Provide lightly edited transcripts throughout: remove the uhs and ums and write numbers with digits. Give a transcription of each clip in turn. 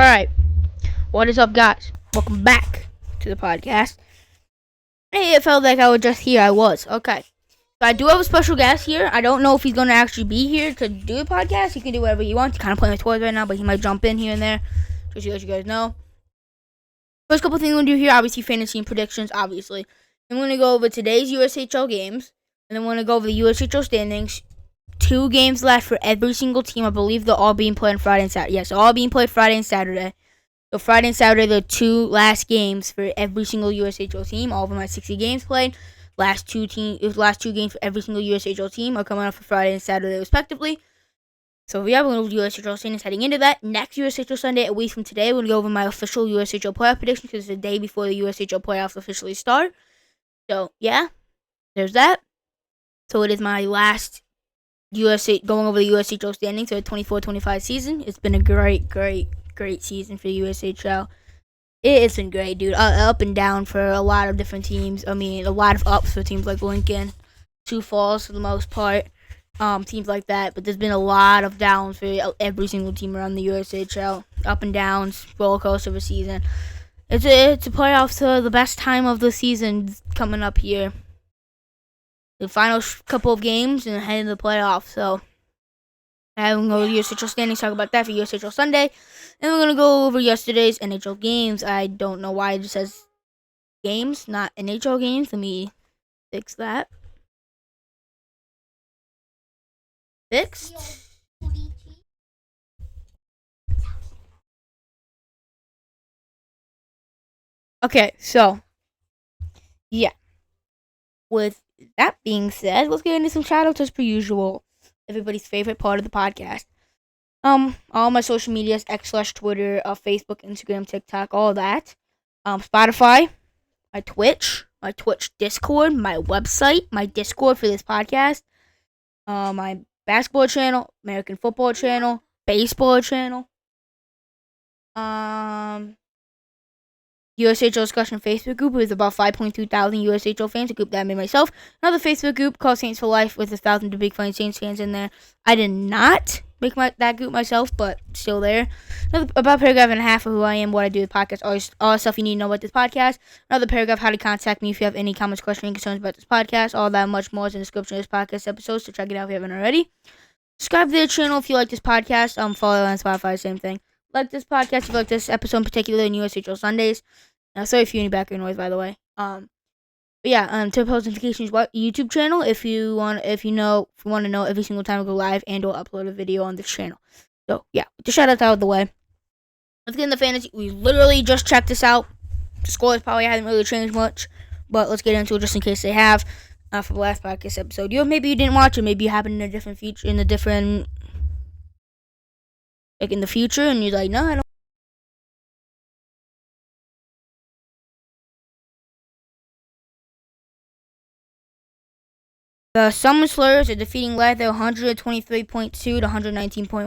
Alright, what is up, guys? Welcome back to the podcast. Hey, it felt like I was just here. I was. Okay. So I do have a special guest here. I don't know if he's going to actually be here to do the podcast. He can do whatever he wants. He's kind of playing with toys right now, but he might jump in here and there, just to let you guys know. First couple things we're going to do here, obviously, fantasy and predictions, obviously. I'm going to go over today's USHL games, and then we're going to go over the USHL standings. 2 games left for every single team. I believe they're all being played on Friday and Saturday. Yes, all being played Friday and Saturday. So Friday and Saturday, the 2 last games for every single USHL team. All of them had 60 games played. Last two games for every single USHL team are coming up for Friday and Saturday, respectively. So yeah, we're going to USHL standings heading into that. Next USHL Sunday, a week from today, we're going to go over my official USHL playoff prediction because it's the day before the USHL playoffs officially start. So yeah, there's that. So it is my last going over the USHL standings for the 24-25 season. It's been a great season for USHL. It's been great, dude. Up and down for a lot of different teams. I mean, a lot of ups for teams like Lincoln, Sioux Falls for the most part, teams like that. But there's been a lot of downs for every single team around the USHL. Up and downs, roller coaster of a season. It's a playoffs to the best time of the season coming up here. The final couple of games and head into the playoffs. So I'm going to go to USHL standings, talk about that for USHL Sunday. And we're going to go over yesterday's NHL games. I don't know why it just says games, not NHL games. Let me fix that. Fixed. Okay, so, yeah. With that being said, let's get into some shoutouts as per usual. Everybody's favorite part of the podcast. All my social medias, X/Twitter, Facebook, Instagram, TikTok, all that. Spotify, my Twitch Discord, my website, my Discord for this podcast, my basketball channel, American football channel, baseball channel, USHL discussion Facebook group with about 5.2 thousand USHL fans, a group that I made myself. Another Facebook group called Saints for Life with 1,000 big fun Saints fans in there. I did not make that group myself, but still there. About a paragraph and a half of who I am, what I do with podcasts, all the stuff you need to know about this podcast. Another paragraph, how to contact me if you have any comments, questions, concerns about this podcast. All that much more is in the description of this podcast episode, so check it out if you haven't already. Subscribe to the channel if you like this podcast. Follow on Spotify, same thing. Like this podcast if you like this episode in particular in USHL Sundays. Sorry if you any background noise, by the way. But yeah, to post notifications, YouTube channel if you want to know every single time I go live and or upload a video on this channel. So yeah, with the shout outs out of the way. Let's get into fantasy. We literally just checked this out. The scores probably haven't really changed much, but let's get into it just in case they have. For the last podcast episode, maybe you didn't watch it. Maybe you happened in a different future, in the future, and you're like, no, I don't. The Summon Slayers are defeating Lather 123.2 to 119.1.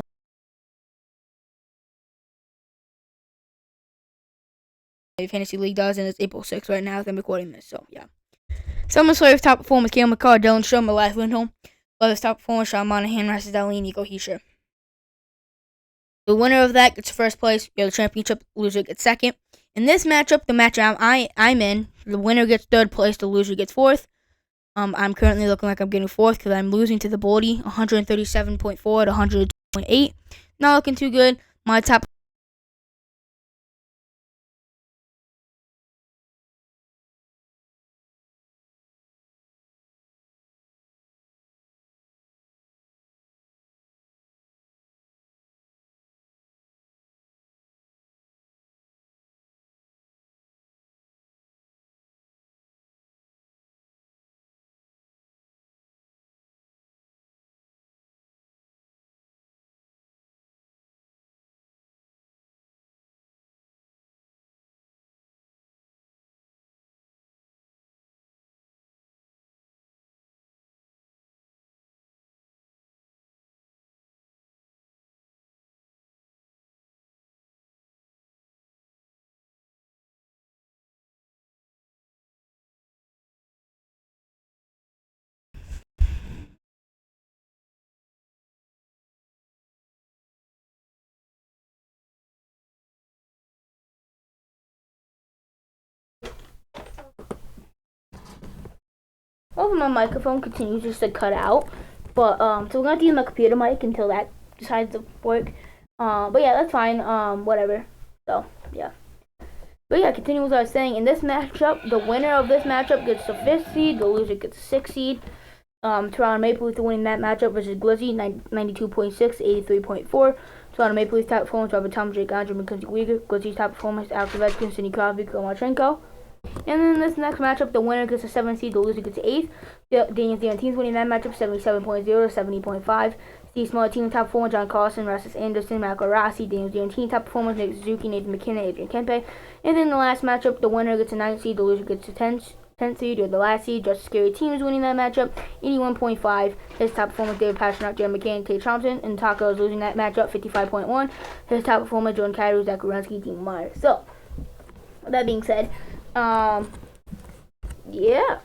Fantasy League does, and it's April 6th right now as I'm recording this, so yeah. Summon Slayers top performers: Cale McCarr, Dylan Sherman, Elias Lindholm. Others top performers: Sean Monahan, Rasmus Dahlin, Nico Hischier. The winner of that gets first place. The championship loser gets second. In this matchup, the match I'm in, the winner gets third place, the loser gets fourth. I'm currently looking like I'm getting fourth because I'm losing to the Boldy, 137.4 to 100.8. Not looking too good. My top over my microphone continues just to cut out. But so we're gonna have to use my computer mic until that decides to work. But yeah, that's fine. Whatever. So yeah. But yeah, continue as I was saying. In this matchup, the winner of this matchup gets the 5th seed. The loser gets the 6th seed. Toronto Maple Leafs winning that matchup versus Glizzy, 92.6, 83.4. Toronto Maple Leafs top performance: Robert Thomas, Jake Andre, Mackenzie Weegar. Glizzy's top performance: Alex Ovechkin, Sidney Crosby, Komachenko. And then in this next matchup, the winner gets the 7th seed, the loser gets the 8th. Daniel D'Antoni's winning that matchup, 77.0 to 70.5. Steve Small, team top performer: John Carlson, Rasmus Anderson, Michael Rossi. Daniel D'Antoni top performers: Nick Suzuki, Nathan McKinnon, Adrian Kempe. And then the last matchup, the winner gets the 9th seed, the loser gets the 10th seed, or the last seed. Just Scary Team is winning that matchup, 81.5. His top performer: David Pastrnak, Jeremy McCann, Kate Thompson. And Taco is losing that matchup, 55.1. His top performer: Jordan Kyrou, Zach Werenski, Dean Meyer. So, with that being said, yeah. Yeah.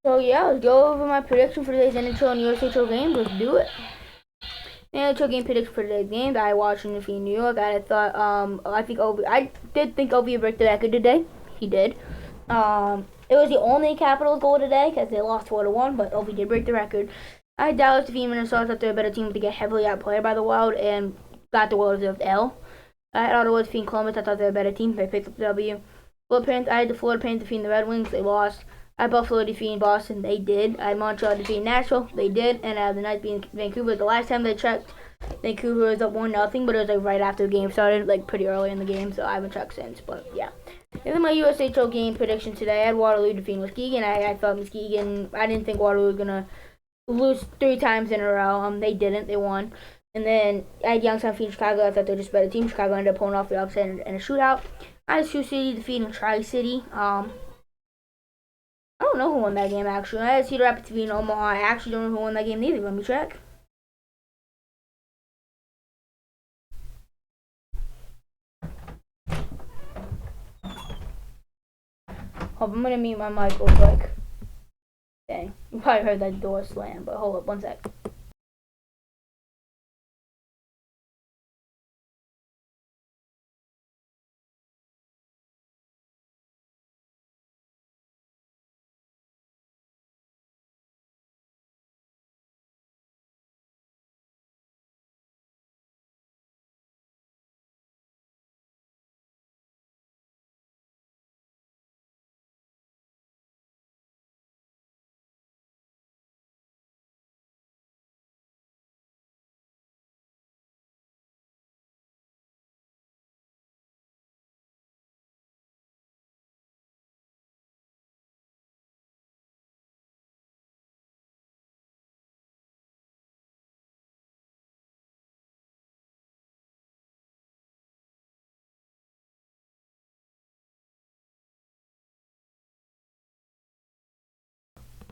So yeah, let's go over my prediction for today's NHL and USHL games. Let's do it. The NHL game prediction for today's game that I watched in New York. I thought, I did think Ovi would break the record today. He did. It was the only Capitals goal today because they lost 4-1, but Ovi did break the record. I had Dallas defeating Minnesota. I thought they're a better team to get heavily outplayed by the Wild and got the well-deserved L. I had Ottawa defeating Columbus. I thought they were a better team. They picked up the W. I had the Florida Panthers defeating the Red Wings. They lost. I had Buffalo defeating Boston. They did. I had Montreal defeating Nashville. They did. And I had the Knights beating Vancouver. The last time they checked, Vancouver was up 1-0, but it was like right after the game started, like pretty early in the game. So I haven't checked since. But yeah. And then my USHL game prediction today, I had Waterloo defeating Muskegon. I thought Muskegon. I didn't think Waterloo was gonna lose 3 times in a row. They didn't. They won. And then I had Youngstown defeating Chicago. I thought they were just a better team. Chicago ended up pulling off the upset in a shootout. I had Sioux City defeating Tri-City. I don't know who won that game, actually. I had Cedar Rapids defeating Omaha. I actually don't know who won that game either. Let me check. Hold up, I'm going to mute my mic real quick. Dang. You probably heard that door slam, but hold up one sec.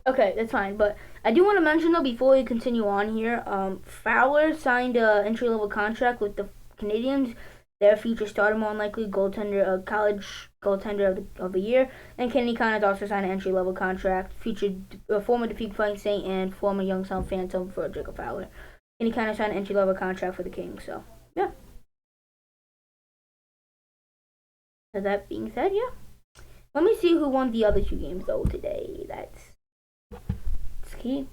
Okay, that's fine. But I do want to mention, though, before we continue on here, Fowler signed an entry-level contract with the Canadiens. Their future starter, more likely goaltender, college goaltender of the year. And Kenny Connors also signed an entry-level contract. Former Defeat Fighting Saint and former Youngstown Phantom for Jacob Fowler. Kenny Connors signed an entry-level contract for the Kings. So, yeah. So that being said, yeah. Let me see who won the other 2 games, though, today. That's key.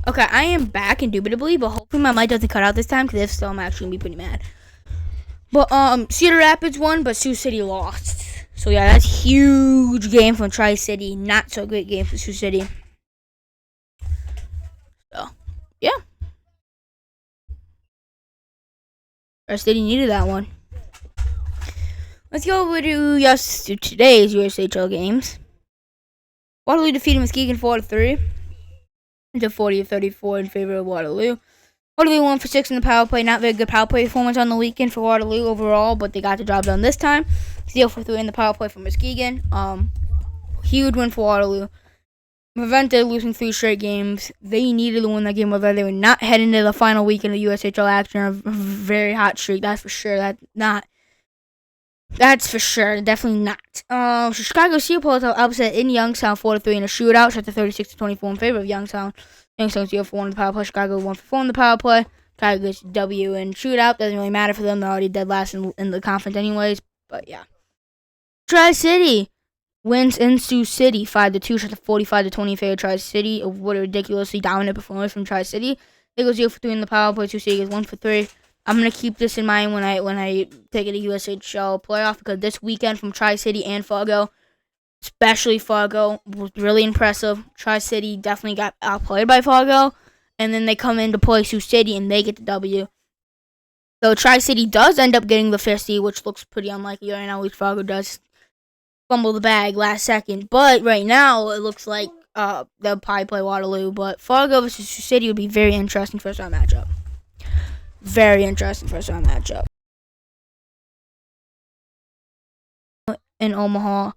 Okay, I am back indubitably, but hopefully my mic doesn't cut out this time, because if so, I'm actually gonna be pretty mad. But Cedar Rapids won, but Sioux City lost. So yeah, that's huge game from Tri-City. Not so great game for Sioux City. So yeah, Tri-City needed that one. Let's go over to today's USHL games. Waterloo defeated Muskegon 4-3. Into 40-34 in favor of Waterloo. Waterloo 1-for-6 in the power play. Not very good power play performance on the weekend for Waterloo overall, but they got the job done this time. 0-for-3 in the power play for Muskegon. Huge win for Waterloo. Prevented losing 3 straight games. They needed to win that game, whether they were not heading into the final weekend of USHL action or a very hot streak. That's for sure. That's for sure. Definitely not. Chicago Seaports upset in Youngstown 4-3 in a shootout. Shot to 36-24 in favor of Youngstown. Youngstown 0-for-1 in the power play. Chicago 1-for-4 in the power play. Chicago gets W in shootout. Doesn't really matter for them. They're already dead last in the conference anyways. But yeah. Tri-City wins in Sioux City 5-2. Shot to 45-20 in favor of Tri-City. What a ridiculously dominant performance from Tri-City. They go 0-for-3 in the power play. Sioux City gets 1-for-3. I'm gonna keep this in mind when I take it to USHL playoff, because this weekend from Tri-City and Fargo, especially Fargo, was really impressive. Tri-City definitely got outplayed by Fargo, and then they come in to play Sioux City and they get the W. So Tri-City does end up getting the 50, which looks pretty unlikely right now. At least Fargo does fumble the bag last second, but right now it looks like they'll probably play Waterloo. But Fargo versus Sioux City would be very interesting first round matchup. Very interesting first round matchup. In Omaha,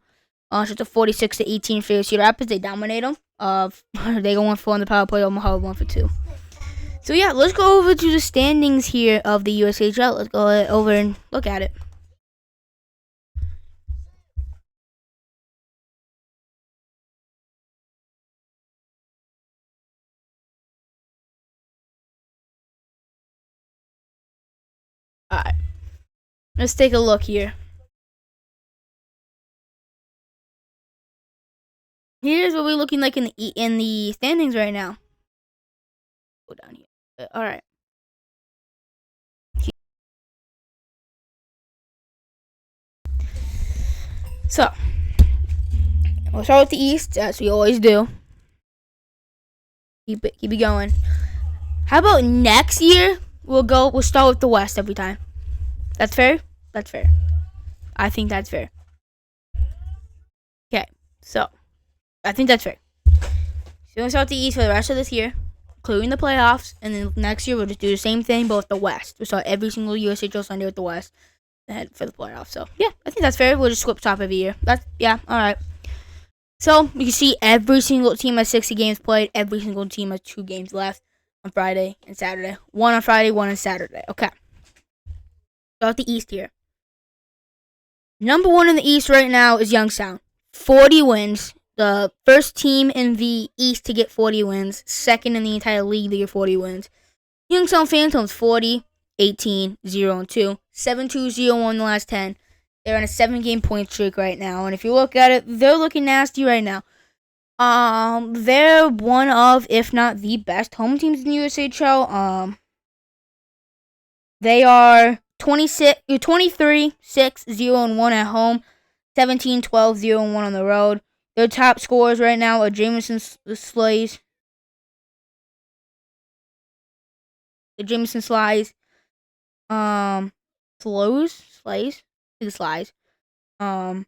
just a 46-18 for Cedar Rapids. They dominate them. They go 1-4 in the power play. Omaha 1-for-2. So yeah, let's go over to the standings here of the USHL. Let's go over and look at it. Alright. Let's take a look here. Here's what we're looking like in the standings right now. Go down here. Alright. So, we'll start with the East, as we always do. Keep it going. How about next year? We'll start with the West every time. That's fair? That's fair. I think that's fair. Okay, so I think that's fair. So we'll start with the East for the rest of this year, including the playoffs, and then next year we'll just do the same thing, but with the West. We'll start every single USHL Sunday with the West, and head for the playoffs. So yeah, I think that's fair. We'll just swap top every year. Alright. So you can see every single team has 60 games played. Every single team has 2 games left on Friday and Saturday. 1 on Friday, 1 on Saturday. Okay. Start the East here. Number 1 in the East right now is Youngstown. 40 wins. The first team in the East to get 40 wins. Second in the entire league to get 40 wins. Youngstown Phantoms 40, 18, 0-2. 7-2-0-1 in the last 10. They're on a 7-game point streak right now. And if you look at it, they're looking nasty right now. They're one of, if not the best home teams in the USHL. They are 23, 6, 0-1 at home, 17, 12, 0-1 on the road. Their top scorers right now are Jameson Slies. The Jameson Slies. Slies. Adam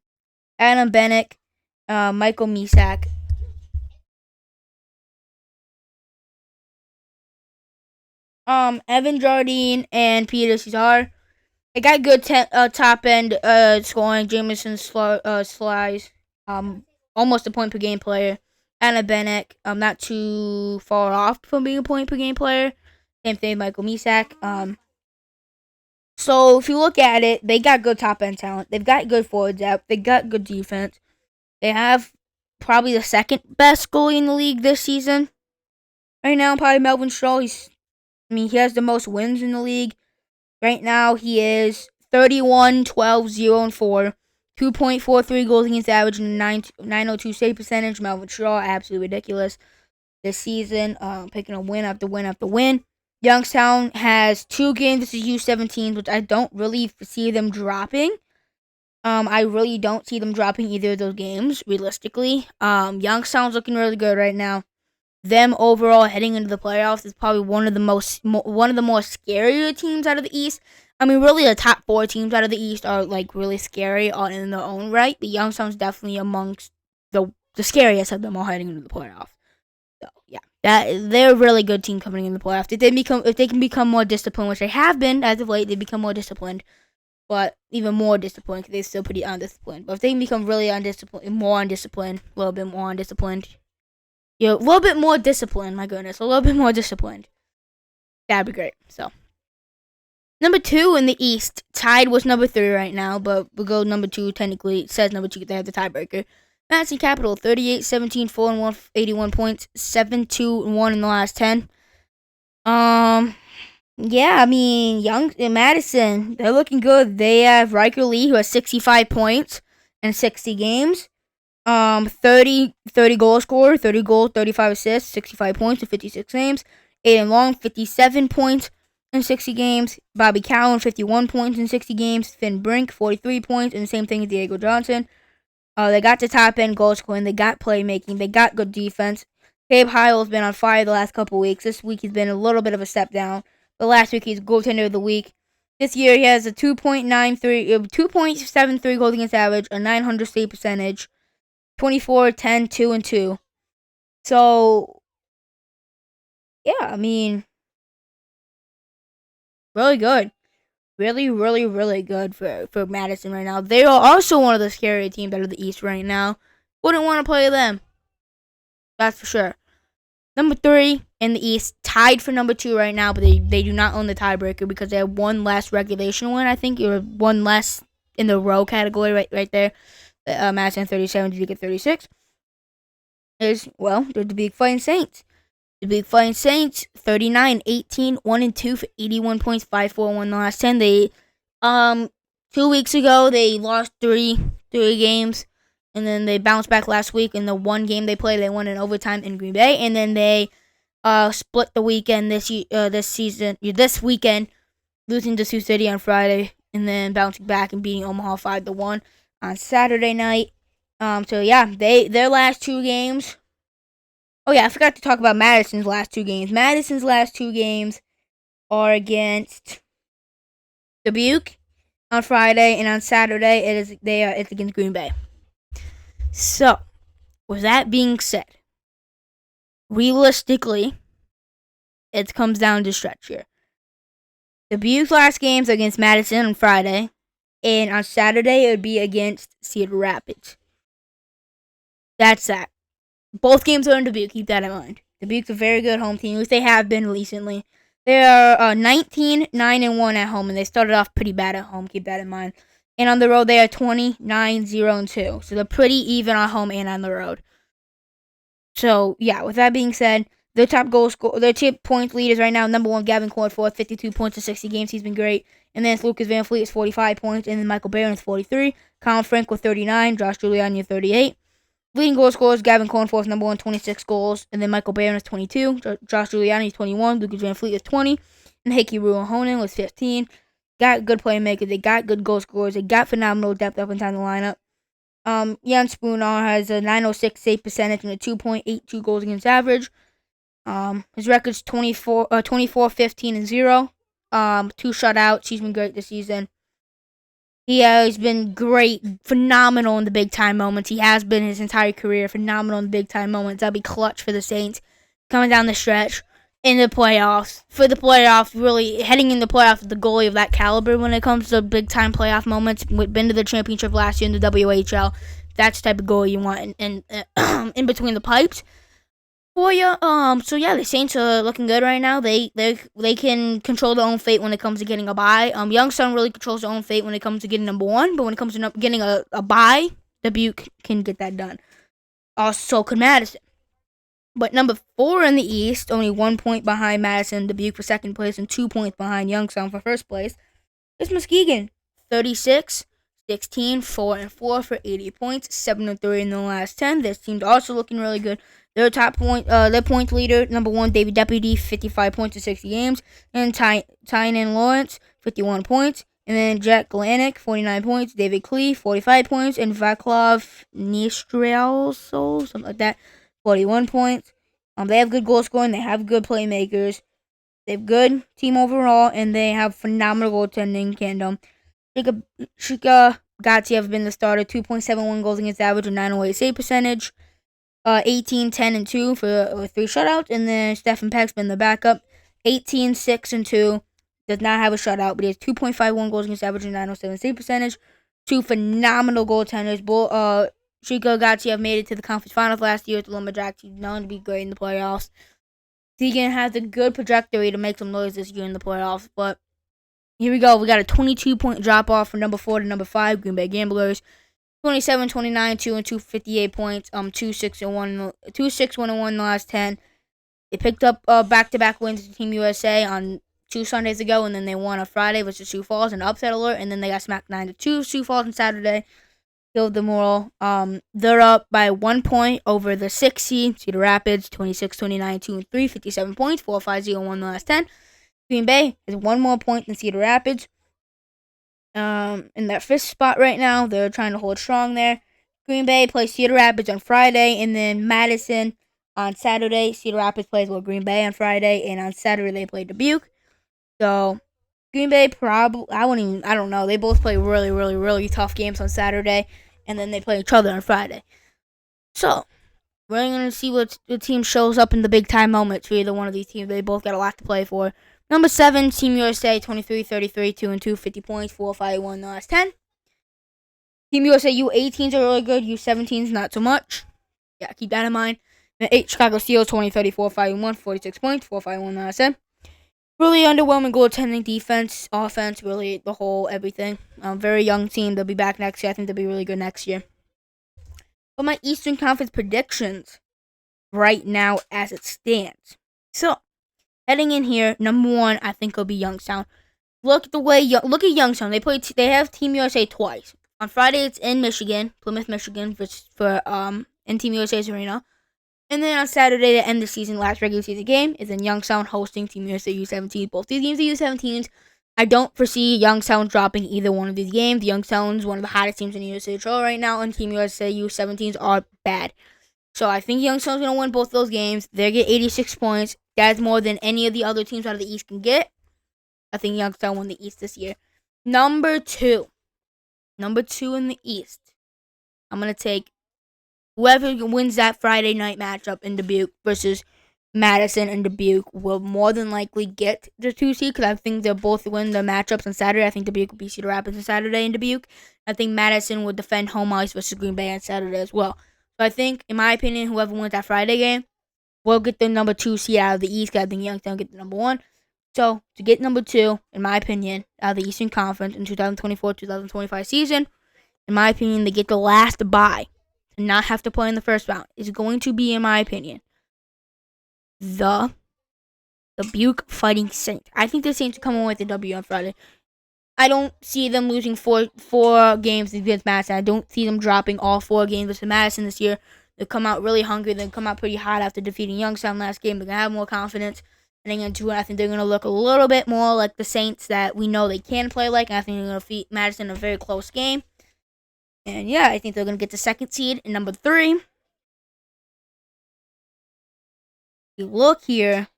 Bennick, Michael Misak. Evan Jardine and Peter Cesar. They got good top end scoring. Jameson Slies, almost a point per game player. Anna Bennick, not too far off from being a point per game player. Same thing, Michael Misak. So if you look at it, they got good top end talent. They've got good forward depth. They got good defense. They have probably the second best goalie in the league this season. Right now, probably Melvin Stroll. He has the most wins in the league. Right now, he is 31, 12, 0, 4. 2.43 goals against average and 902 save percentage. Melvin Shaw, absolutely ridiculous. this season, picking a win after win after win. Youngstown has 2 games. This is U17, which I don't really see them dropping. I really don't see them dropping either of those games, realistically. Youngstown's looking really good right now. Them overall heading into the playoffs is probably one of the more scarier teams out of the East. I mean, really, the top 4 teams out of the East are like really scary all in their own right. But Youngstown's definitely amongst the scariest of them all heading into the playoffs. So yeah, they're a really good team coming in the playoffs. If they can become more disciplined, which they have been as of late, they become more disciplined. But even more disciplined, because they're still pretty undisciplined. But if they can become really more undisciplined, a little bit more undisciplined, a little bit more disciplined, my goodness, a little bit more disciplined, that'd be great. So, number 2 in the East, tied with number 3 right now, but we'll go number 2, technically, it says number 2, they have the tiebreaker. Madison Capital, 38-17, 4-1, 81 points, 7-2-1 in the last 10. Yeah, I mean, Madison, they're looking good. They have Riker Lee, who has 65 points in 60 games. 30 goal scorer, 30 goals, 35 assists, 65 points in 56 games. Aiden Long, 57 points in 60 games. Bobby Cowan, 51 points in 60 games. Finn Brink, 43 points, and the same thing as Diego Johnson. They got the top end goal scoring. They got playmaking. They got good defense. Gabe Heil's been on fire the last couple weeks. This week he's been a little bit of a step down. But last week he's goaltender of the week. This year he has a 2.73 goals against average, a 900 save percentage, 24, 10, 2, and 2. So, yeah, I mean, really good. Really, really, really good for Madison right now. They are also one of the scarier teams out of the East right now. Wouldn't want to play them. That's for sure. Number 3 in the East, tied for number 2 right now, but they do not own the tiebreaker because they have one less regulation win, I think, or one less in the row category right there. Madison 37, Dubuque 36. They're the Big Fighting Saints. The Big Fighting Saints, 39, 18, 1-2 for 81 points, 5-4-1 the last 10. They, 2 weeks ago, they lost three games, and then they bounced back last week. In the one game they played, they won in overtime in Green Bay, and then they, split the weekend this weekend, losing to Sioux City on Friday, and then bouncing back and beating Omaha 5-1 on Saturday night. So yeah, their last 2 games. Oh yeah, I forgot to talk about Madison's last 2 games. Madison's last 2 games are against Dubuque on Friday, and on Saturday it's against Green Bay. So, with that being said, realistically, it comes down to stretch here. Dubuque's last games are against Madison on Friday, and on Saturday it would be against Cedar Rapids. That's that. Both games are in Dubuque, keep that in mind. Dubuque's a very good home team, at least they have been recently. They are 19, 9-1 at home, and they started off pretty bad at home, keep that in mind. And on the road, they are 20, 9, 0, and 2. So they're pretty even on home and on the road. So, yeah, with that being said, their top point leaders right now, number 1, Gavin Cornforth, 52 points in 60 games. He's been great. And then it's Lucas Van Fleet is 45 points, and then Michael Barron is 43. Colin Frank with 39, Josh Giuliani with 38. Leading goal scorers, Gavin Cornforth, number 1, 26 goals. And then Michael Barron is 22. Josh Giuliani is 21. Lucas Van Fleet is 20. And Heikki Ruohonen was 15. Got good playmakers. They got good goal scorers. They got phenomenal depth up and down the lineup. Jan Spoonar has a 906 save percentage and a 2.82 goals against average. His record's 24, 15, and 0. 2 shutouts. He's been great this season. He has been great, phenomenal in the big time moments. He has been his entire career, phenomenal in the big time moments. That'll be clutch for the Saints coming down the stretch in the playoffs. For the playoffs, really heading in the playoffs with the goalie of that caliber when it comes to big time playoff moments. We've been to the championship last year in the WHL. That's the type of goalie you want in between the pipes. For you, so yeah, the Saints are looking good right now. They can control their own fate when it comes to getting a bye. Youngstown really controls their own fate when it comes to getting number 1, but when it comes to getting a bye, Dubuque can get that done. So can Madison. But number 4 in the East, only 1 point behind Madison, Dubuque for second place, and 2 points behind Youngstown for first place, is Muskegon. 36, S.10, 4-4 for 80 points, 7-3 in the last 10. This team's also looking really good. Their point leader, number 1, David Deputy, 55 points in 60 games, and Tynan Lawrence, 51 points, and then Jack Glanik, 49 points, David Klee, 45 points, and Vaclav Nistrelso, something like that, 41 points. They have good goal scoring. They have good playmakers. They have good team overall, and they have phenomenal goaltending tandem. Shika Gatti have been the starter, 2.71 goals against average, a 908 save percentage, 18, 10, and 2 for 3 shutouts, and then Stefan Peck's been the backup, 18, 6, and 2, does not have a shutout, but he has 2.51 goals against average, and 907 save percentage, 2 phenomenal goaltenders. Shika Gatti have made it to the conference finals last year with the Lumberjacks. He's known to be great in the playoffs. Deegan has a good trajectory to make some noise this year in the playoffs, but here we go. We got a 22-point drop-off from number 4 to number 5, Green Bay Gamblers. 27, 29, 2 and 2, 58 points. 2, 6, and 1, 2, 6, 1 and 1 in the last 10. They picked up back-to-back wins to Team USA on 2 Sundays ago, and then they won on Friday versus Sioux Falls, an upset alert, and then they got smacked 9-2 Sioux Falls on Saturday. Killed them all. They're up by 1 point over the 6 seed, Cedar Rapids, 26, 29, 2 and 3, 57 points, 4, 5, 0, 1 in the last 10. Green Bay has 1 more point than Cedar Rapids. In that 5th spot right now, they're trying to hold strong there. Green Bay plays Cedar Rapids on Friday, and then Madison on Saturday. Cedar Rapids plays Green Bay on Friday, and on Saturday they play Dubuque. So Green Bay I don't know. They both play really, really, really tough games on Saturday, and then they play each other on Friday. So we're going to see what the team shows up in the big time moments for either one of these teams. They both got a lot to play for. Number 7, Team USA, 23, 33, 2 and 2, 50 points, 4, 5, 1 in the last 10. Team USA U18s are really good. U17s not so much. Yeah, keep that in mind. The 8 Chicago Steelers, 20, 34, 5 and 1, 46 points, 4, 5, 1 in the last 10. Really underwhelming goaltending, defense, offense, really the whole everything. Very young team. They'll be back next year. I think they'll be really good next year. But my Eastern Conference predictions right now as it stands. So, heading in here, number 1, I think will be Youngstown. Look at Youngstown. They have Team USA twice. On Friday, it's in Michigan, Plymouth, Michigan, in Team USA's arena. And then on Saturday, to end the season, last regular season game, is in Youngstown hosting Team USA U17. Both these games are U17s. I don't foresee Youngstown dropping either one of these games. Youngstown's one of the hottest teams in the USHL right now, and Team USA U17s are bad. So I think Youngstown's going to win both those games. They get 86 points. That's more than any of the other teams out of the East can get. I think Youngstown won the East this year. Number 2 in the East. I'm going to take whoever wins that Friday night matchup in Dubuque versus Madison and Dubuque will more than likely get the 2 seed because I think they'll both win the matchups on Saturday. I think Dubuque will beat Cedar Rapids on Saturday in Dubuque. I think Madison will defend home ice versus Green Bay on Saturday as well. So I think, in my opinion, whoever wins that Friday game will get the number 2 seed out of the East. I think Youngstown will get the number 1. So, to get number 2, in my opinion, out of the Eastern Conference in 2024-2025 season, in my opinion, they get the last bye to not have to play in the first round. Is going to be, in my opinion, the Dubuque Fighting Saints. I think the Saints will come away with the W on Friday. I don't see them losing four games against Madison. I don't see them dropping all 4 games versus Madison this year. They'll come out really hungry. They'll come out pretty hot after defeating Youngstown last game. They're going to have more confidence. And I think they're going to look a little bit more like the Saints that we know they can play like. And I think they're going to defeat Madison in a very close game. And yeah, I think they're going to get the 2nd seed. And number 3, you look here,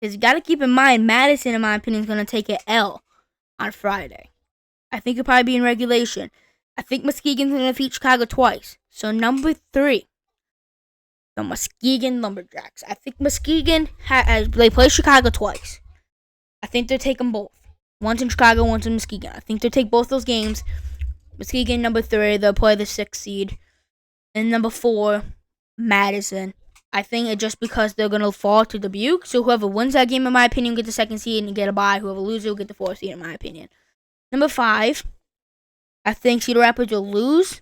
because you got to keep in mind, Madison, in my opinion, is going to take an L on Friday. I think it'll probably be in regulation. I think Muskegon's going to defeat Chicago twice. So number 3, the Muskegon Lumberjacks. I think Muskegon, they play Chicago twice. I think they'll take them both. One's in Chicago, one's in Muskegon. I think they'll take both those games. Muskegon, number 3, they'll play the 6th seed. And number 4, Madison. I think it's just because they're going to fall to Dubuque. So whoever wins that game, in my opinion, will get the 2nd seed and get a bye. Whoever loses will get the 4th seed, in my opinion. Number 5, I think Cedar Rapids will lose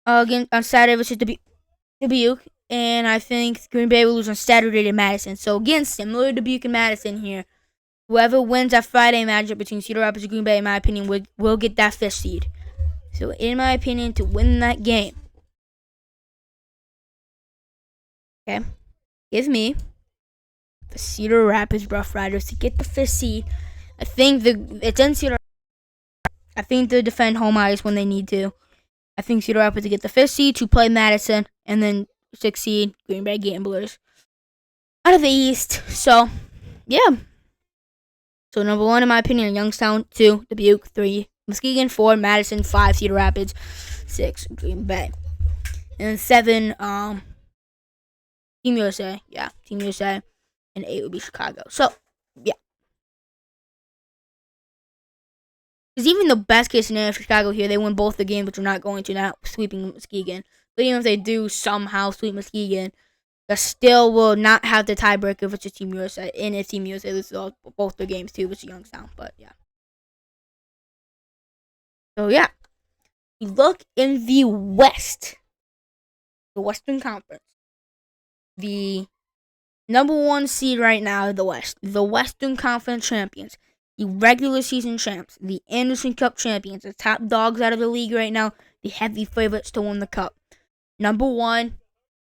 again on Saturday versus Dubuque. And I think Green Bay will lose on Saturday to Madison. So again, similar to Dubuque and Madison here. Whoever wins that Friday matchup between Cedar Rapids and Green Bay, in my opinion, will get that 5th seed. So, in my opinion, to win that game, okay, give me the Cedar Rapids Rough Riders to get the 5th seed. I think it's in Cedar. I think they'll defend home ice when they need to. I think Cedar Rapids to get the 5th seed to play Madison, and then 6th seed Green Bay Gamblers out of the East. So, yeah. So number 1, in my opinion, Youngstown. 2, Dubuque. 3, Muskegon. 4, Madison. 5, Cedar Rapids. 6, Green Bay. And 7, Team USA. Yeah, Team USA. And 8 would be Chicago. So, yeah. Because even the best case scenario for Chicago here, they win both the games, which are not going to, not sweeping Muskegon. But even if they do somehow sweep Muskegon, they still will not have the tiebreaker if it's just Team USA. And if Team USA loses both their games too, which is Youngstown. But yeah. So yeah. You look in the West, the Western Conference. The number 1 seed right now in the West, the Western Conference champions, the regular season champs, the Anderson Cup champions, the top dogs out of the league right now, the heavy favorites to win the cup. Number 1,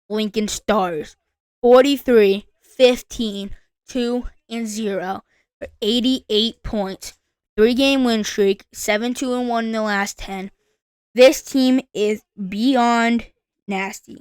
Lincoln Stars, 43, 15, 2, and 0 for 88 points. 3-game win streak, 7-2-1 in the last 10. This team is beyond nasty.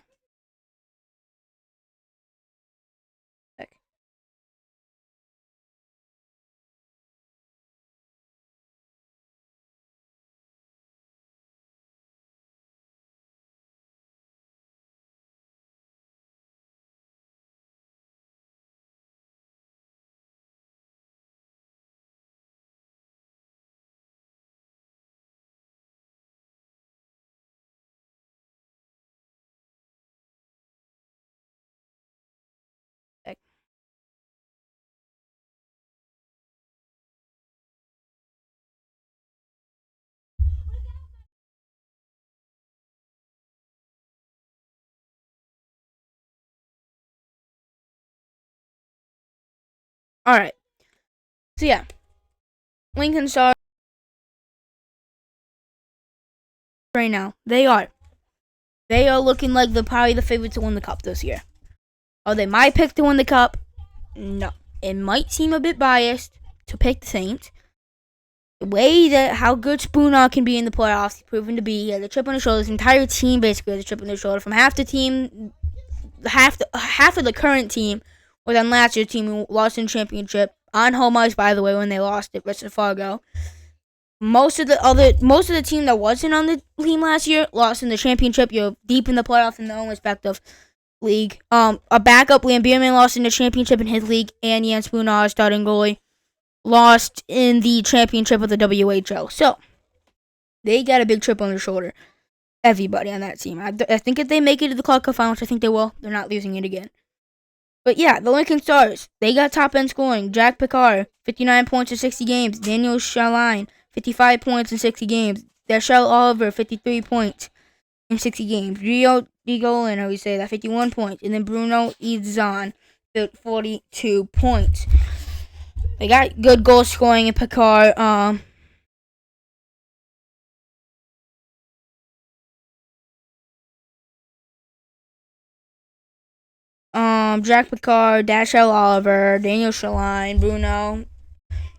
All right. So yeah, Lincoln Stars right now. They are looking like probably the favorite to win the cup this year. Are they my pick to win the cup? No. It might seem a bit biased to pick the Saints. The way that how good Spooner can be in the playoffs, he's proven to be. He has a chip on his shoulder. His entire team basically has a chip on their shoulder. From half the team, half of the current team was on last year's team who lost in the championship on home ice. By the way, when they lost it versus Fargo. Most of the team that wasn't on the team last year lost in the championship. You're deep in the playoffs in their own respective league. A backup Liam Bierman lost in the championship in his league, and Jan Spooner, starting goalie, lost in the championship of the WHL. So they got a big chip on their shoulder. Everybody on that team. I think if they make it to the Clark Cup Finals, I think they will. They're not losing it again. But yeah, the Lincoln Stars, they got top end scoring. Jack Picard, 59 points in 60 games. Daniel Shaline, 55 points in 60 games. Dashell Oliver, 53 points in 60 games. Rio DeGolin, how we say that, 51 points. And then Bruno Idzon, 42 points. They got good goal scoring in Picard. Jack Picard, Dashell Oliver, Daniel Shaline, Bruno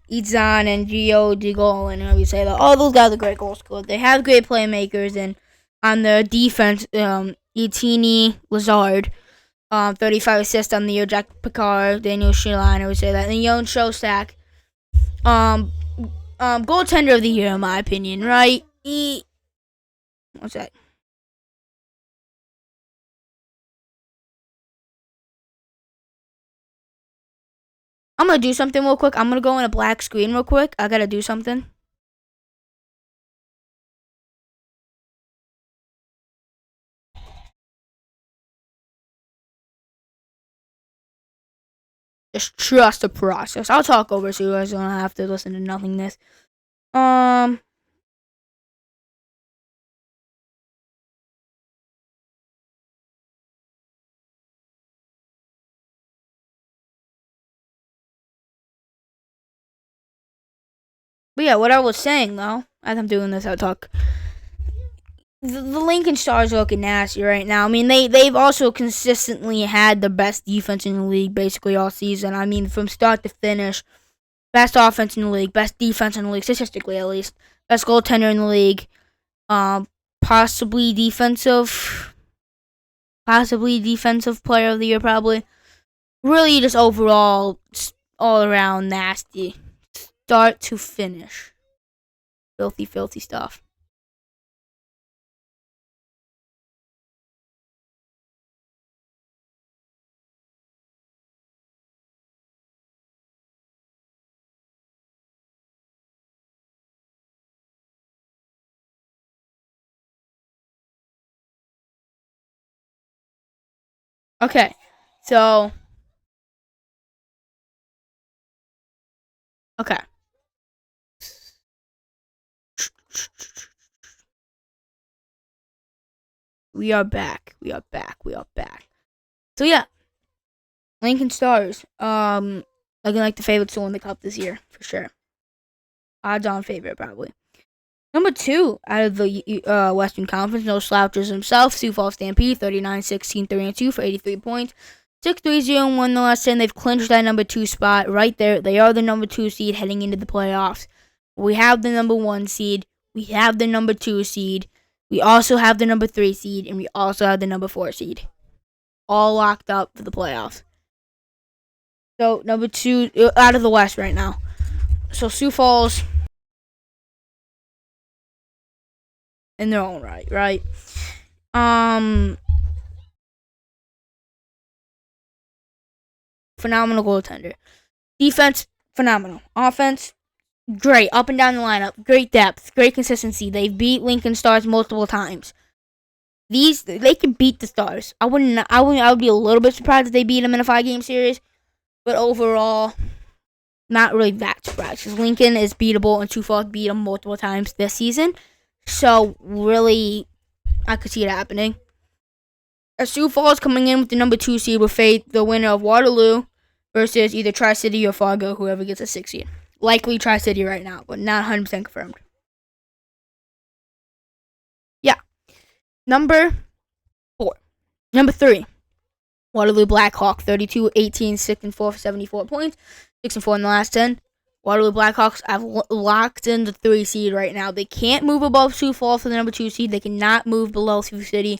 Itzan, and Gio DeGol, and we say that all those guys are great goal scorers. They have great playmakers, and on the defense, Etini Lazard, 35 assists on the year. Jack Picard, Daniel Shaline, I would say that, and Yon Shostak, goaltender of the year in my opinion, right? What's that? I'm gonna do something real quick. I'm gonna go in a black screen real quick. I gotta do something. Just trust the process. I'll talk over so you guys don't have to listen to nothingness. But yeah, what I was saying though, as I'm doing this, I talk. The Lincoln Stars are looking nasty right now. I mean, they've also consistently had the best defense in the league basically all season. I mean, from start to finish, best offense in the league, best defense in the league, statistically at least, best goaltender in the league, um, possibly defensive player of the year, probably. Really, just overall, all around nasty, start to finish, filthy stuff. Okay, so okay. We are back. We are back. We are back. So yeah, Lincoln Stars. Looking like the favorites to win the cup this year for sure. Odds-on favorite probably. Number 2 out of the Western Conference, no slouches himself. Sioux Falls Stampede, 39-16-3-2 for 83 points. 6-3-0-1 the last 10. They've clinched that number 2 spot right there. They are the number 2 seed heading into the playoffs. We have the number 1 seed. We have the number 2 seed. We also have the number 3 seed. And we also have the number 4 seed. All locked up for the playoffs. So, number 2 out of the West right now. So, Sioux Falls in their own right? Phenomenal goaltender. Defense, phenomenal. Offense, great. Up and down the lineup, great depth, great consistency. They've beat Lincoln Stars multiple times. They can beat the Stars. I would be a little bit surprised if they beat them in a 5-game series, but overall, not really that surprised because Lincoln is beatable and Sioux Falls beat them multiple times this season. So really, I could see it happening. Sioux Falls coming in with the number 2 seed will face the winner of Waterloo versus either Tri-City or Fargo, whoever gets a 6 seed. Likely Tri-City right now, but not 100% confirmed. Yeah. Number 3. Waterloo Blackhawk, 32-18, 6-4 for 74 points. 6-4 in the last 10. Waterloo Blackhawks have locked in the 3 seed right now. They can't move above Sioux Falls for the number 2 seed. They cannot move below Sioux City.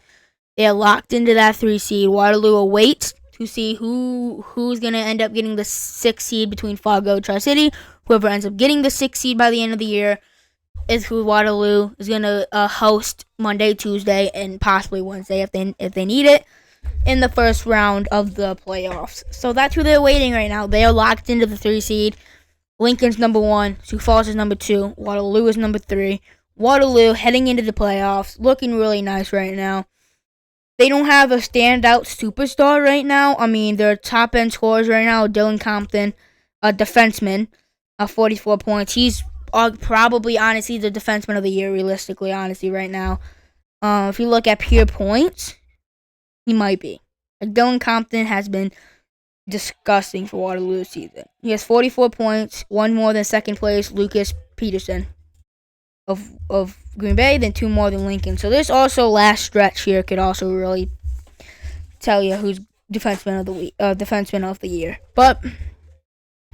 They are locked into that 3 seed. Waterloo awaits to see who's going to end up getting the 6 seed between Fargo and Tri-City. Whoever ends up getting the 6 seed by the end of the year is who Waterloo is going to host Monday, Tuesday, and possibly Wednesday if they need it in the first round of the playoffs. So that's who they're waiting right now. They are locked into the 3 seed. Lincoln's number 1. Sioux Falls is number 2. Waterloo is number 3. Waterloo heading into the playoffs, looking really nice right now. They don't have a standout superstar right now. I mean, their top-end scorers right now, Dylan Compton, a defenseman, 44 points. He's probably, honestly, the defenseman of the year, realistically, honestly, right now. If you look at pure points, he might be. Dylan Compton has been disgusting for Waterloo this season. He has 44 points, one more than second place Lucas Peterson of Green Bay, then 2 more than Lincoln. So this also last stretch here could also really tell you who's defenseman of the year. But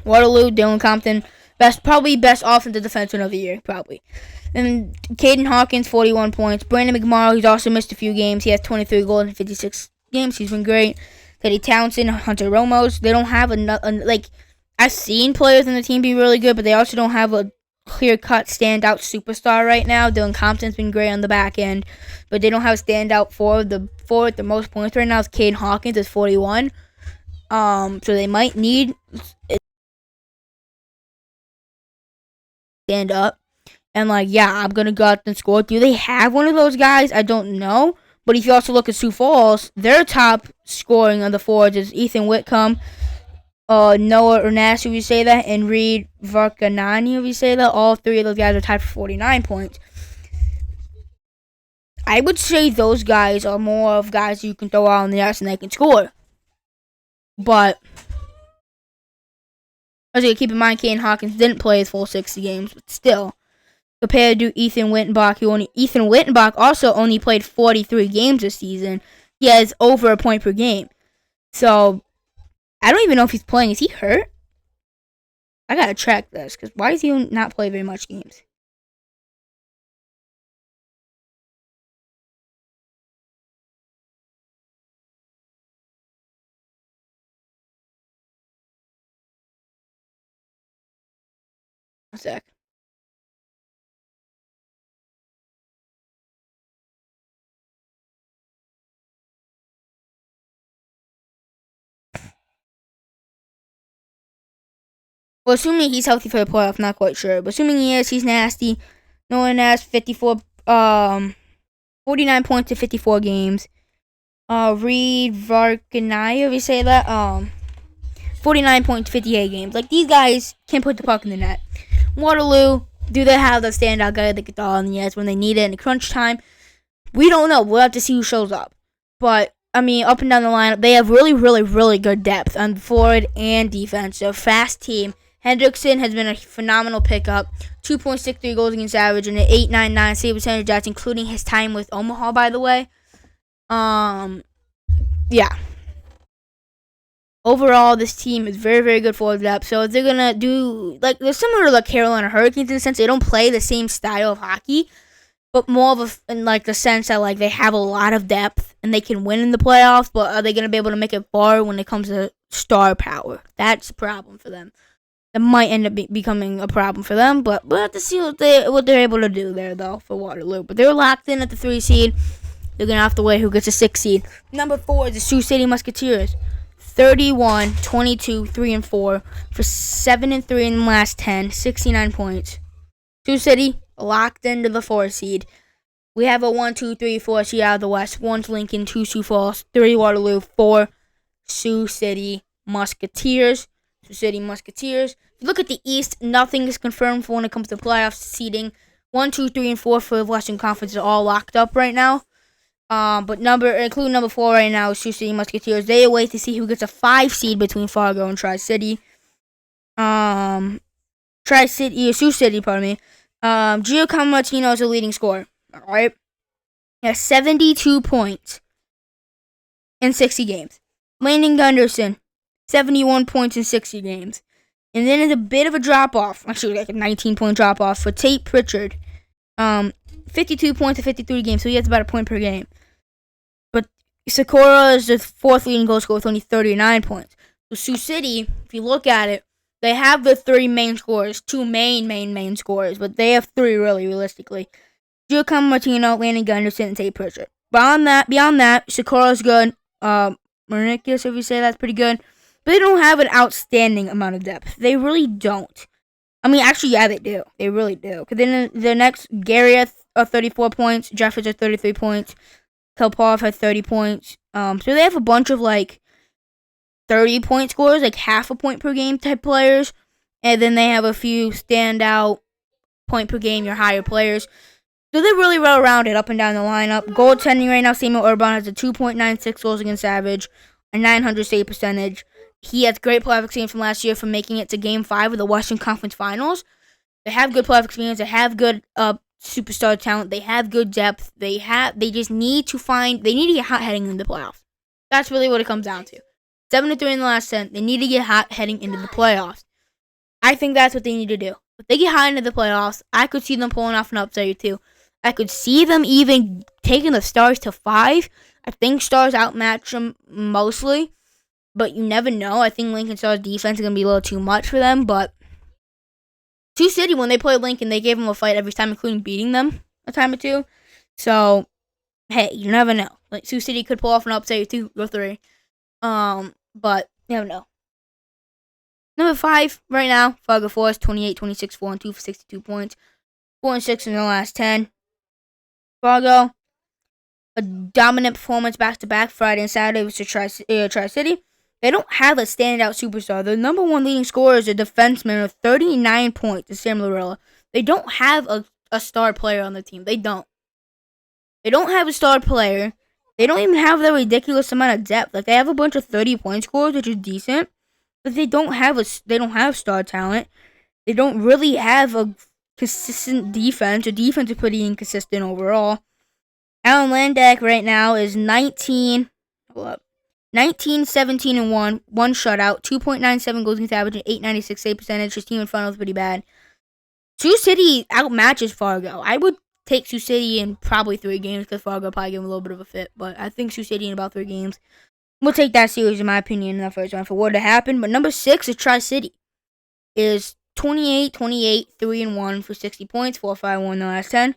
Waterloo, Dylan Compton, probably best offensive defenseman of the year, probably. And Caden Hawkins, 41 points. Brandon McMorrow, he's also missed a few games. He has 23 goals in 56 games. He's been great. Teddy Townsend, Hunter Romos. They don't have I've seen players on the team be really good, but they also don't have a clear-cut standout superstar right now. Dylan Compton's been great on the back end, but they don't have a standout forward. The forward the most points right now is Caden Hawkins at 41. So they might need stand up and I'm gonna go out and score. Do they have one of those guys? I don't know. But if you also look at Sioux Falls, their top scoring on the forwards is Ethan Whitcomb, Noah Ernest, if you say that, and Reed Varkanani, if you say that. All 3 of those guys are tied for 49 points. I would say those guys are more of guys you can throw out on the ice and they can score. But Also, keep in mind, Kane Hawkins didn't play his full 60 games, but still, compared to Ethan Wittenbach, Ethan Wittenbach also only played 43 games this season. He has over a point per game. So, I don't even know if he's playing. Is he hurt? I gotta track this, because why does he not play very much games? A sec. Well, assuming he's healthy for the playoff, not quite sure. But assuming he is, he's nasty. No one has 49 points in 54 games. Reed Varkanaya, we say that. 49 points, 58 games. Like, these guys can't put the puck in the net. Waterloo, do they have the standout guy that gets all in the edge when they need it in the crunch time? We don't know. We'll have to see who shows up. But, I mean, up and down the lineup, they have really, really, really good depth on forward and defense. They're a fast team. Hendrickson has been a phenomenal pickup. 2.63 goals against average and an .899 save percentage. That's including his time with Omaha, by the way. Yeah. Overall, this team is very, very good forward depth. So if they're gonna do they're similar to the Carolina Hurricanes in the sense they don't play the same style of hockey, but more of in the sense that they have a lot of depth and they can win in the playoffs. But are they gonna be able to make it far when it comes to star power? That's a problem for them. That might end up becoming a problem for them, but we'll have to see what they're able to do there, though, for Waterloo. But they're locked in at the 3 seed. They're going to have to wait who gets a 6 seed. Number 4 is the Sioux City Musketeers. 31, 22, 3 and 4 for 7 and 3 in the last 10, 69 points. Sioux City locked into the 4 seed. We have a 1, 2, 3, 4 seed out of the West. 1's Lincoln, 2 Sioux Falls, 3 Waterloo, 4 Sioux City Musketeers. Sioux City Musketeers. If you look at the East, nothing is confirmed for when it comes to playoff seeding. 1, 2, 3, and 4 for the Western Conference are all locked up right now. But including number 4 right now is Sioux City Musketeers. They await to see who gets a 5 seed between Fargo and Tri-City. Sioux City, pardon me. Giacomo Martino is the leading scorer. Alright? He has 72 points in 60 games. Landon Gunderson, 71 points in 60 games. And then it's a bit of a drop-off. Actually, like a 19-point drop-off for Tate Pritchard. 52 points in 53 games, so he has about a point per game. But Sakura is the 4th leading goal scorer with only 39 points. So Sioux City, if you look at it, they have the 3 main scorers. 2 main scorers. But they have 3, really, realistically. Giacomo Martino, Landon Gunderson, and Tate Pritchard. Beyond that, Sakura's good. Mauritius, if you say that's pretty good. But they don't have an outstanding amount of depth. They really don't. I mean, actually, yeah, they do. They really do. Because then the next, Gary at 34 points. Jeffers at 33 points. Kelpov at 30 points. So they have a bunch of, 30-point scorers, half a point per game type players. And then they have a few standout point per game, your higher players. So they're really well-rounded up and down the lineup. Goaltending right now, Samuel Urban has a 2.96 goals against average, a 900 save percentage. He has great playoff experience from last year from making it to Game 5 of the Western Conference Finals. They have good playoff experience. They have good superstar talent. They have good depth. They just need to get hot heading into the playoffs. That's really what it comes down to. 7-3 in the last 10. They need to get hot heading into the playoffs. I think that's what they need to do. If they get hot into the playoffs, I could see them pulling off an upset or 2. I could see them even taking the Stars to 5. I think Stars outmatch them mostly. But you never know. I think Lincoln Stars' defense is going to be a little too much for them. But Sioux City, when they played Lincoln, they gave them a fight every time, including beating them a time or 2. So, hey, you never know. Sioux City could pull off an upset or 2 or 3. But you never know. Number 5 right now, Fargo Forest, 28, 26, 4 and 2 for 62 points. 4 and 6 in the last 10. Fargo, a dominant performance back-to-back Friday and Saturday was to Tri-City. They don't have a standout superstar. The number 1 leading scorer is a defenseman with 39 points, Sam Lorella. They don't have a star player on the team. They don't. They don't have a star player. They don't even have the ridiculous amount of depth. They have a bunch of 30-point scorers, which is decent. but they don't have star talent. They don't really have a consistent defense. The defense is pretty inconsistent overall. Alan Landak right now is 19, 17, and 1 shutout, 2.97 goals against average, and 896 save percentage. His team in front is pretty bad. Sioux City outmatches Fargo. I would take Sioux City in probably 3 games because Fargo probably give them a little bit of a fit. But I think Sioux City in about 3 games. We'll take that series, in my opinion, in the first round for what to happen. But number 6 is Tri-City. Is 28, 3 and 1 for 60 points, 4-5-1 in the last 10.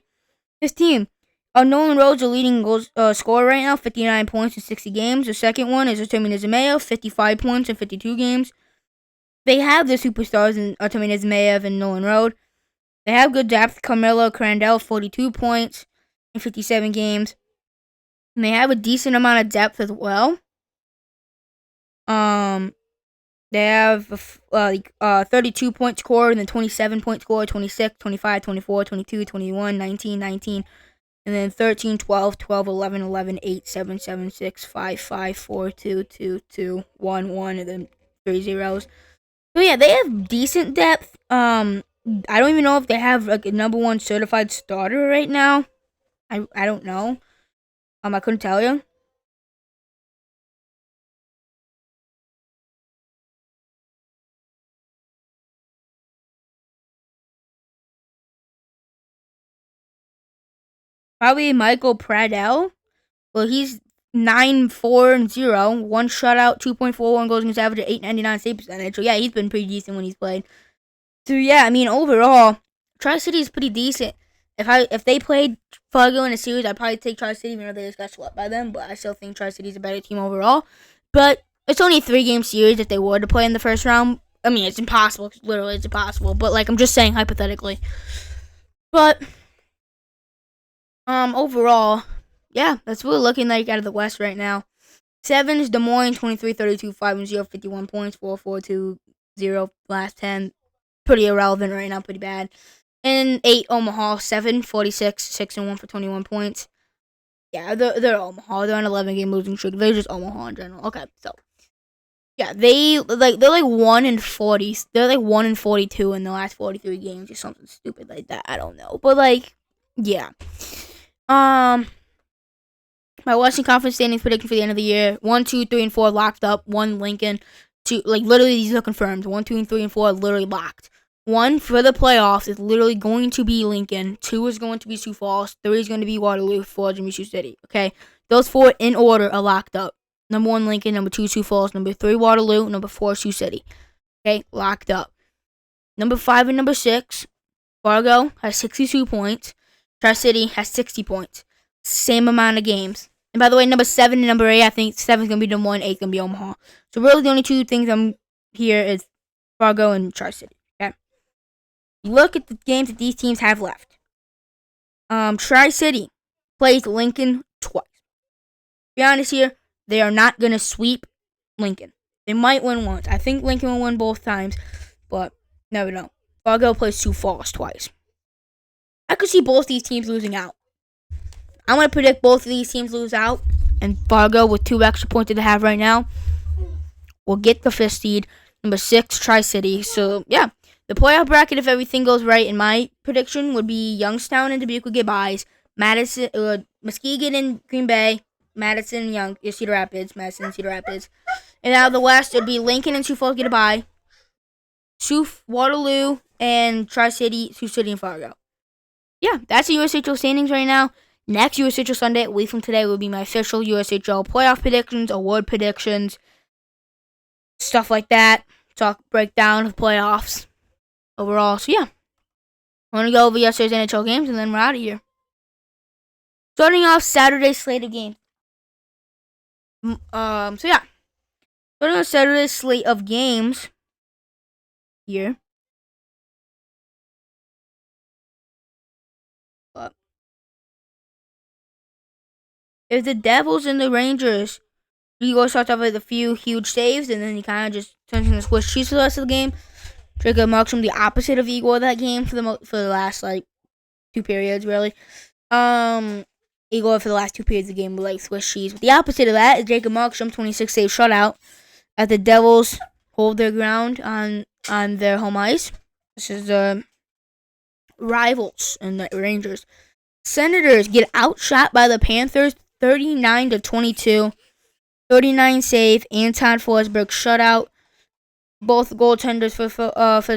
This team, Nolan Rhodes, the leading scorer right now, 59 points in 60 games. The second one is Artemi Nizimeyev, 55 points in 52 games. They have the superstars in Artemi Nizimeyev and Nolan Rhodes. They have good depth. Carmelo Crandell, 42 points in 57 games. And they have a decent amount of depth as well. They have 32 point scorer and then 27 point scorer, 26, 25, 24, 22, 21, 19, 19, and then 13, 12, 12, 11, 11, 8, 7, 7, 6, 5, 5, 4, 2, 2, 2, 1, 1, and then 3 zeros. So yeah, they have decent depth. I don't even know if they have like a number 1 certified starter right now. I don't know. I couldn't tell you. Probably Michael Pradell. Well, he's 9-4-0, 1 shutout, 2.41 goals against average, 899 save percentage. So yeah, he's been pretty decent when he's played. So yeah, I mean overall, Tri-City is pretty decent. If they played Fargo in a series, I'd probably take Tri-City even though they just got swept by them. But I still think Tri-City is a better team overall. But it's only a 3-game series if they were to play in the first round. I mean, it's impossible. Literally, it's impossible. But like I'm just saying hypothetically. But overall, yeah, that's what we're looking like out of the West right now. 7 is Des Moines, 23, 32, 5 and 0, 51 points, 4, 4, 2, 0, last 10. Pretty irrelevant right now, pretty bad. And 8, Omaha, 7, 46, 6 and 1 for 21 points. Yeah, they're Omaha. They're on 11-game losing streak. They're just Omaha in general. Okay, so yeah, they're like 1 and 40. They're like 1 and 42 in the last 43 games or something stupid like that. I don't know, but like, yeah. My Western Conference standings prediction for the end of the year: 1, 2, 3, and 4 locked up. 1 Lincoln. 2, like literally these are confirmed. 1, 2, and 3, and 4 are literally locked. 1 for the playoffs is literally going to be Lincoln. 2 is going to be Sioux Falls. 3 is going to be Waterloo. 4 is going to be Sioux City. Okay, those 4 in order are locked up. Number 1 Lincoln. Number 2 Sioux Falls. Number 3 Waterloo. Number 4 Sioux City. Okay, locked up. Number 5 and number 6, Fargo has 62 points. Tri-City has 60 points. Same amount of games. And by the way, number 7 and number 8, I think 7 is going to be Des Moines, 8 is going to be Omaha. So really the only 2 things I'm here is Fargo and Tri-City. Okay. Look at the games that these teams have left. Tri-City plays Lincoln twice. To be honest here, they are not going to sweep Lincoln. They might win once. I think Lincoln will win both times, but never know. Fargo plays Sioux Falls twice. I could see both these teams losing out. I'm going to predict both of these teams lose out. And Fargo, with 2 extra points that they have right now, will get the 5th seed. Number 6, Tri-City. So, yeah. The playoff bracket, if everything goes right, in my prediction, would be Youngstown and Dubuque would get buys. Muskegon and Green Bay. Madison and Cedar Rapids. Madison and Cedar Rapids. And out of the West, it would be Lincoln and Sioux Falls get a bye. Waterloo and Tri-City, Sioux City, and Fargo. Yeah, that's the USHL standings right now. Next USHL Sunday, a week from today, will be my official USHL playoff predictions, award predictions, stuff like that. Breakdown of playoffs overall. So yeah, I'm gonna go over yesterday's NHL games and then we're out of here. Starting off Saturday's slate of games. So yeah, starting off Saturday's slate of games here. If the Devils and the Rangers, Igor starts off with a few huge saves, and then he kind of just turns into Swiss cheese for the rest of the game. Jacob Markstrom, the opposite of Igor that game for the last like 2 periods, really. Igor for the last 2 periods of the game was like Swiss cheese. But the opposite of that is Jacob Markstrom, 26 save shutout. At the Devils, hold their ground on their home ice. This is the rivals and the Rangers. Senators get outshot by the Panthers 39-22. 39 save. Anton Forsberg shutout. Both goaltenders for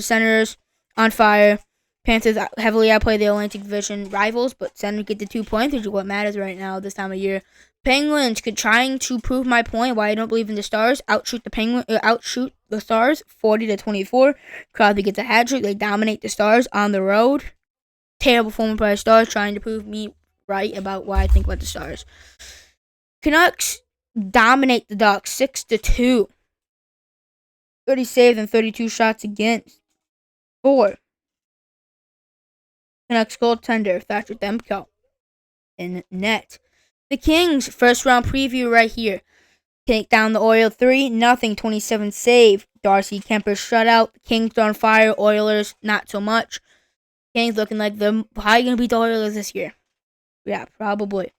Senators on fire. Panthers heavily outplay the Atlantic Division rivals, but Senators get the 2 points, which is what matters right now this time of year. Penguins trying to prove my point why I don't believe in the Stars. Outshoot the Stars 40-24. Crosby gets a hat trick. They dominate the Stars on the road. Terrible performance by the Stars, trying to prove me right about why I think about the Stars. Canucks dominate the Ducks 6-2. 30 saves and 32 shots against. 4. Canucks goaltender Thatcher Demko in net. The Kings first round preview right here. Take down the Oilers 3-0. 27 save. Darcy Kemper shutout. Kings on fire. Oilers not so much. Kings looking like they're probably gonna beat the Oilers this year. Yeah, probably.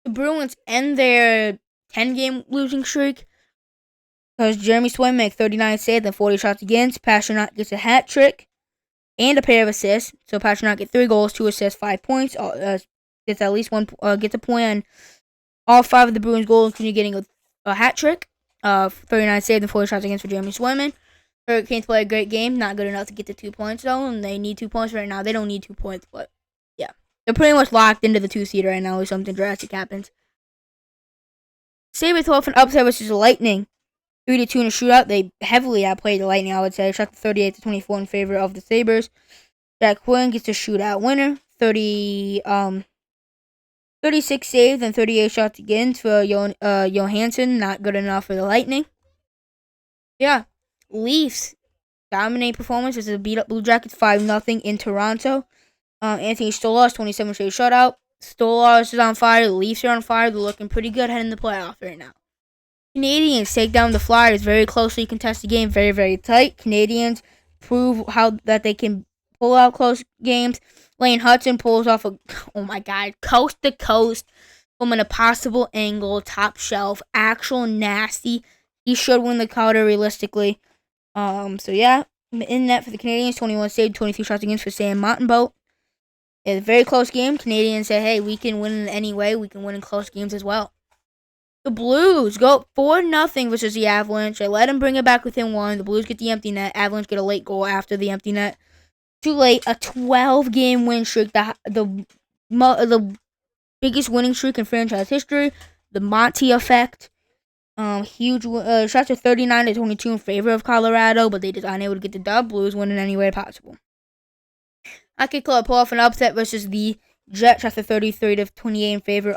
The Bruins end their 10-game losing streak because Jeremy Swayman makes 39 saves and 40 shots against. Pastrnak gets a hat trick and a pair of assists. So Pastrnak gets 3 goals, 2 assists, 5 points. Gets at least one. Gets a point on all 5 of the Bruins' goals, including getting a hat trick. 39 saves and 40 shots against for Jeremy Swayman. Hurricanes play a great game. Not good enough to get the 2 points though, and they need 2 points right now. They don't need 2 points, but yeah, they're pretty much locked into the 2 seed right now if something drastic happens. Sabres off an upset versus the Lightning. 3-2 in a shootout. They heavily outplayed the Lightning, I would say. Shot 38-24 in favor of the Sabres. Jack Quinn gets a shootout winner. 36 saves and 38 shots against for Johansson. Not good enough for the Lightning. Yeah. Leafs dominate performance as they beat up Blue Jackets 5-0 in Toronto. Anthony Stolarz, 27 straight shutout. Stolarz is on fire. The Leafs are on fire. They're looking pretty good heading the playoffs right now. Canadians take down the Flyers. Very closely contested game. Very, very tight. Canadians prove that they can pull out close games. Lane Hudson pulls off coast to coast from an impossible angle, top shelf, actual nasty. He should win the Calder realistically. So yeah, in net for the Canadians, 21 saves, 23 shots against for Sam Montembeault. It's a very close game. Canadians say, hey, we can win in any way. We can win in close games as well. The Blues go 4-0 versus the Avalanche. They let them bring it back within 1. The Blues get the empty net. Avalanche get a late goal after the empty net. Too late. A 12-game win streak. The biggest winning streak in franchise history. The Monty effect. Huge shots are 39-22 in favor of Colorado, but they just aren't able to get the dub. Blues win in any way possible. Hockey Club pull off an upset versus the Jets after 33-28 in favor